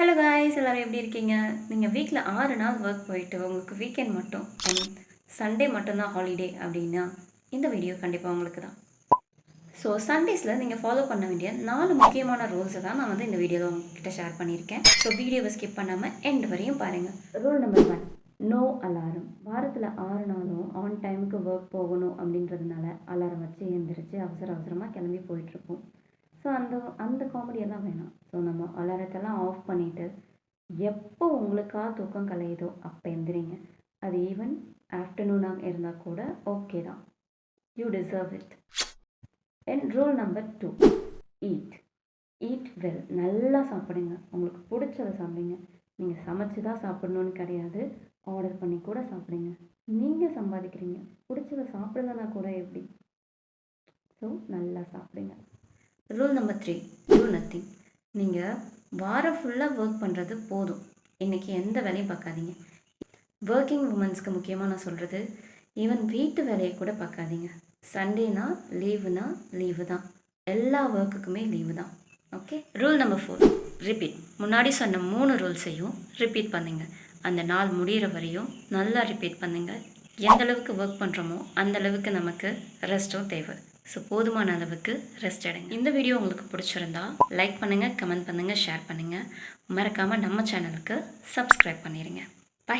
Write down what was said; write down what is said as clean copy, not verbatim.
Hello guys, எல்லோரும் எப்படி இருக்கீங்க? நீங்கள் வீட்டில் 6 நாள் ஒர்க் போயிட்டு உங்களுக்கு வீக்கெண்ட் மட்டும் சண்டே மட்டும்தான் ஹாலிடே அப்படின்னா இந்த வீடியோ கண்டிப்பாக உங்களுக்கு தான். ஸோ சண்டேஸில் நீங்கள் ஃபாலோ பண்ண வேண்டிய 4 முக்கியமான ரூல்ஸை தான் நான் இந்த வீடியோவில் உங்ககிட்ட ஷேர் பண்ணியிருக்கேன். ஸோ வீடியோவை ஸ்கிப் பண்ணாமல் எண்ட் வரையும் பாருங்கள். Rule number 1, no alarm. வாரத்தில் 6 நாளும் ஆன் டைமுக்கு ஒர்க் போகணும் அப்படின்றதுனால அலாரம் வச்சு எழுந்திரிச்சு அவசரமாக கிளம்பி போயிட்டுருப்போம். ஸோ அந்த காமெடியெல்லாம் வேணாம். ஸோ நம்ம அலாரத்தெல்லாம் ஆஃப் பண்ணிவிட்டு எப்போ உங்களுக்காக தூக்கம் கலையுதோ அப்போ எந்திரிங்க. அது ஈவன் ஆஃப்டர்நூனாக இருந்தால் கூட ஓகே தான். You deserve it. And rule number 2, eat well. நல்லா சாப்பிடுங்க. உங்களுக்கு பிடிச்சதை சாப்பிடுங்க. நீங்கள் சமைச்சு தான் சாப்பிடணுன்னு கிடையாது, ஆர்டர் பண்ணி கூட சாப்பிடுங்க. நீங்கள் சம்பாதிக்கிறீங்க, பிடிச்சதை சாப்பிடலன்னா கூட எப்படி? ஸோ நல்லா சாப்பிடுங்க. Rule number 3, two nothing. நீங்கள் வாரம் ஃபுல்லாக ஒர்க் பண்ணுறது போதும், இன்றைக்கி எந்த வேலையும் பார்க்காதீங்க. ஒர்க்கிங் உமன்ஸ்க்கு முக்கியமாக நான் சொல்கிறது, ஈவன் வீட்டு வேலையை கூட பார்க்காதீங்க. சண்டேனா லீவு தான். எல்லா ஒர்க்குக்குமே லீவு தான். ஓகே. Rule number 4, repeat. முன்னாடி சொன்ன 3 ரூல்ஸையும் ரிப்பீட் பண்ணுங்க. அந்த நாள் முடிகிற வரையும் நல்லா ரிப்பீட் பண்ணுங்கள். எந்த அளவுக்கு ஒர்க் பண்ணுறோமோ அந்தளவுக்கு நமக்கு ரெஸ்ட்டும் தேவை. ஸோ போதுமான அளவுக்கு ரெஸ்ட் எடுங்க. இந்த வீடியோ உங்களுக்கு பிடிச்சிருந்தா லைக் பண்ணுங்கள், கமெண்ட் பண்ணுங்கள், ஷேர் பண்ணுங்கள். மறக்காமல் நம்ம சேனலுக்கு சப்ஸ்கிரைப் பண்ணிடுங்க. பை.